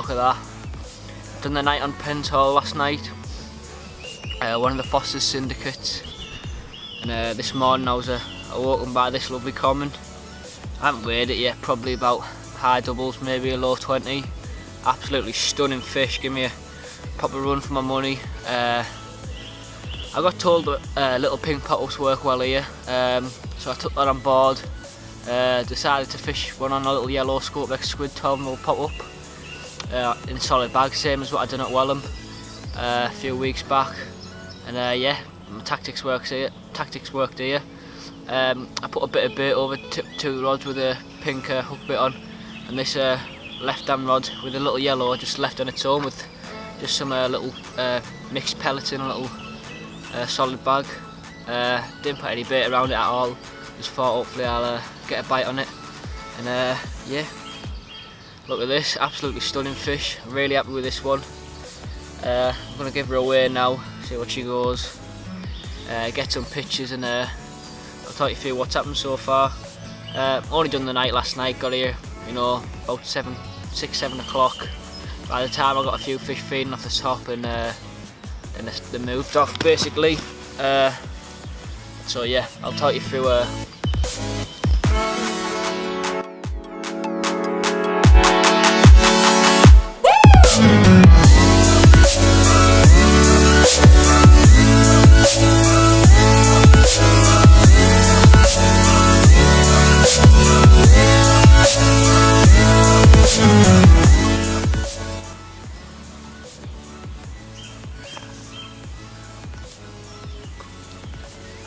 look at that. Done the night on Penn's Hall last night, one of the Foster's syndicates, and this morning I was walking by this lovely common. I haven't weighed it yet, probably about high doubles, maybe a low 20. Absolutely stunning fish, give me a proper run for my money. I got told that little pink pottles work well here, so I took that on board. Decided to fish one on a little yellow scope like squid 12mm pop-up in a solid bag, same as what I done at Welham a few weeks back. And yeah, my tactics worked here. I put a bit of bait over two rods with a pink hook bit on, and this left hand rod with a little yellow just left on its own with just some little mixed pellets in a little solid bag. Didn't put any bait around it at all, just thought hopefully I'll get a bite on it. And yeah, look at this, absolutely stunning fish, really happy with this one. I'm going to give her away now, see what she goes, get some pictures, and I'll talk you through what's happened so far. Only done the night last night, got here, you know, about 6, 7 o'clock. By the time I got a few fish feeding off the top, and then they moved off basically. So yeah, I'll talk you through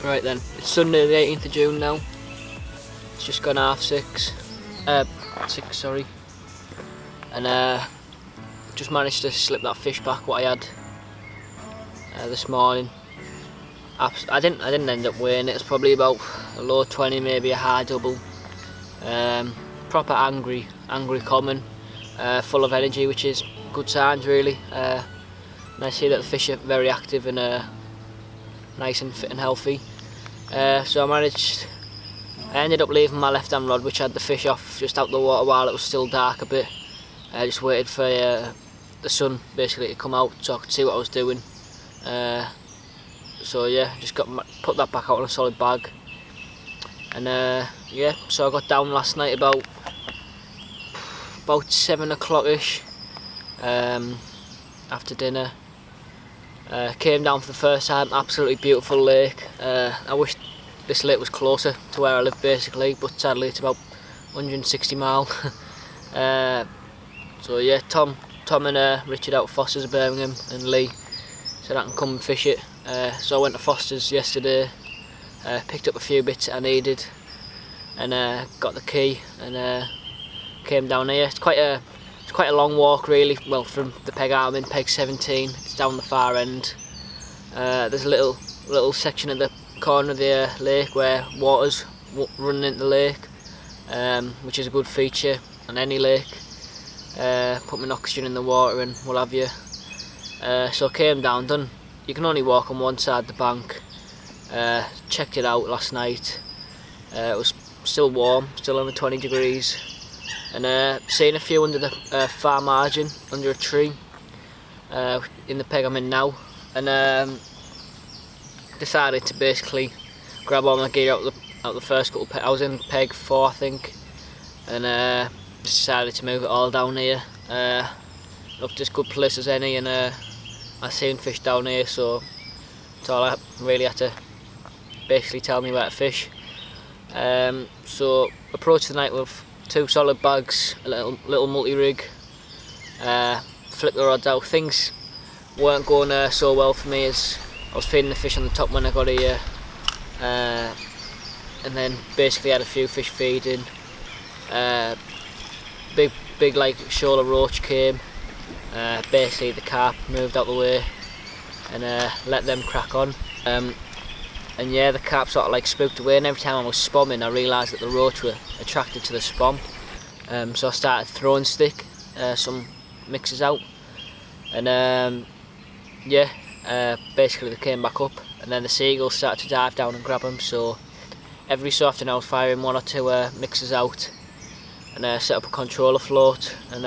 Right then, it's Sunday the 18th of June now. It's just gone 6:30. Sorry. And just managed to slip that fish back what I had this morning. I didn't end up weighing it. It's probably about a low 20, maybe a high double. Proper angry common, full of energy, which is good signs really. And I see that the fish are very active and nice and fit and healthy. So I ended up leaving my left hand rod, which had the fish off, just out the water while it was still dark a bit. I just waited for the sun basically to come out so I could see what I was doing. So yeah, just put that back out in a solid bag. And yeah, so I got down last night about 7 o'clock-ish after dinner. Came down for the first time, absolutely beautiful lake. I wish this lake was closer to where I live basically, but sadly it's about 160 miles. So yeah, Tom and Richard out of Foster's of Birmingham and Lee said I can come and fish it. So I went to Foster's yesterday, picked up a few bits that I needed, and got the key and came down here. It's quite a long walk really, well, from the peg I'm in, peg 17, it's down the far end. There's a little section at the corner of the lake where water's running into the lake, which is a good feature on any lake. Put my oxygen in the water and what have you. So I came down, you can only walk on one side of the bank. Checked it out last night, it was still warm, still over 20 degrees. And seen a few under the far margin, under a tree, in the peg I'm in now, and decided to basically grab all my gear out the first couple pegs. I was in peg 4 I think, and just decided to move it all down here. Looked as good place as any, and I seen fish down here, so that's all I really had to basically tell me where to fish. So approached the night with 2 solid bags, a little multi-rig, flipped the rods out. Things weren't going so well for me as I was feeding the fish on the top when I got here, and then basically had a few fish feeding. Big like shoal of roach came, basically the carp moved out the way and let them crack on. And yeah, the carp sort of like spooked away, and every time I was spomming I realised that the roach were attracted to the spom. So I started throwing stick some mixes out, and yeah, basically they came back up, and then the seagulls started to dive down and grab them. So every so often I was firing 1 or 2 mixes out, and set up a controller float, and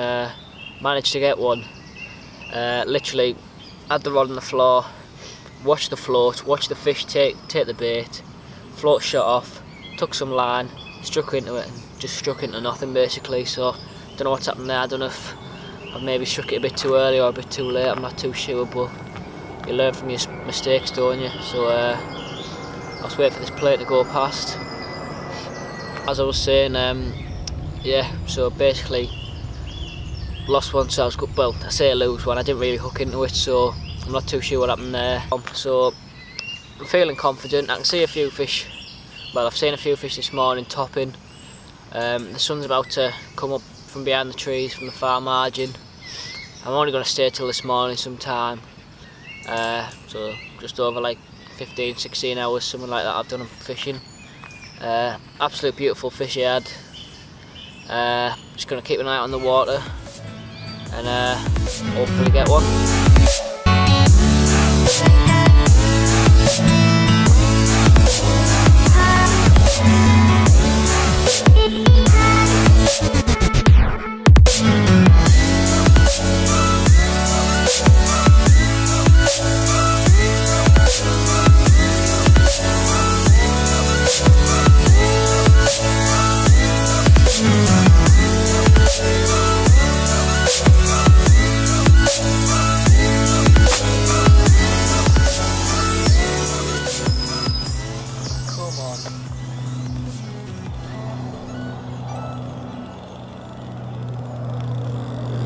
managed to get one. Literally had the rod on the floor, watched the float, watched the fish take the bait, float shut off, took some line, struck into it and just struck into nothing basically. So don't know what's happened there. I don't know if I've maybe struck it a bit too early or a bit too late, I'm not too sure, but you learn from your mistakes, don't you? So I'll just wait for this plate to go past. As I was saying, yeah, so basically lost one, so I was good. Well, I say lose one, I didn't really hook into it, so I'm not too sure what happened there. So I'm feeling confident. I can see a few fish. Well, I've seen a few fish this morning topping. The sun's about to come up from behind the trees from the far margin. I'm only going to stay till this morning sometime. So just over like 15-16 hours, something like that I've done fishing. Absolute beautiful fish he had. Just going to keep an eye out on the water and hopefully get one.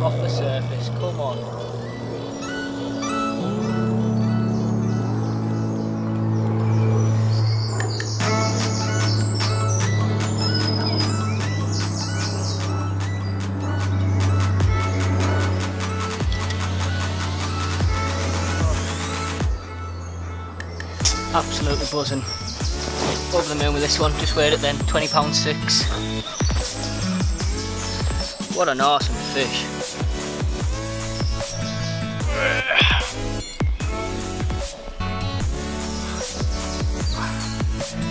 Off the surface, come on. Absolutely buzzing. Over the moon with this one, just weighed it then, £20.6. What an awesome fish.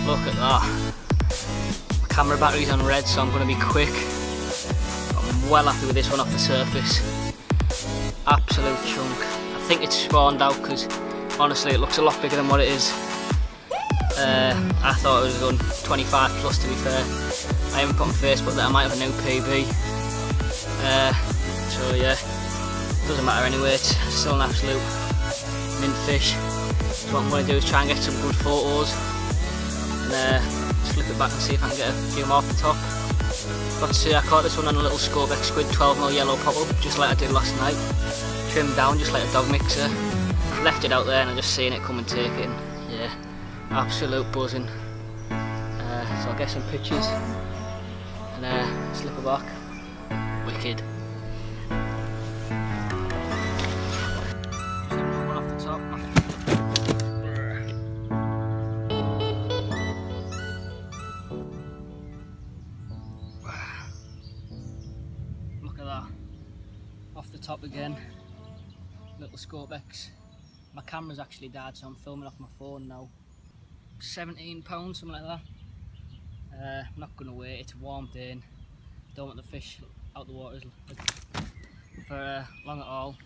Look at that. My camera battery's on red, so I'm going to be quick. I'm well happy with this one off the surface. Absolute chunk. I think it's spawned out because honestly it looks a lot bigger than what it is. I thought it was going 25 plus, to be fair. I haven't put on Facebook that I might have a new PB. So yeah, doesn't matter anyway, it's still an absolute mint fish. So what I'm going to do is try and get some good photos and flip it back and see if I can get a few more off the top. Got to see I caught this one on a little Scopex squid 12mm yellow pop-up, just like I did last night. Trimmed down just like a dog mixer. Left it out there and I just seen it come and take it. And yeah, absolute buzzing. So I'll get some pictures and slip her back. Wicked. One off the top. Look at that. Off the top again. Little Scopex. My camera's actually died, so I'm filming off my phone now. £17, something like that. I'm not going to wait, it's a warm day and don't want the fish out the water for long at all.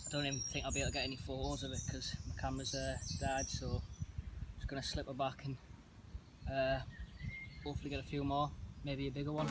I don't even think I'll be able to get any photos of it because my camera's died, so I'm just going to slip her back and hopefully get a few more, maybe a bigger one.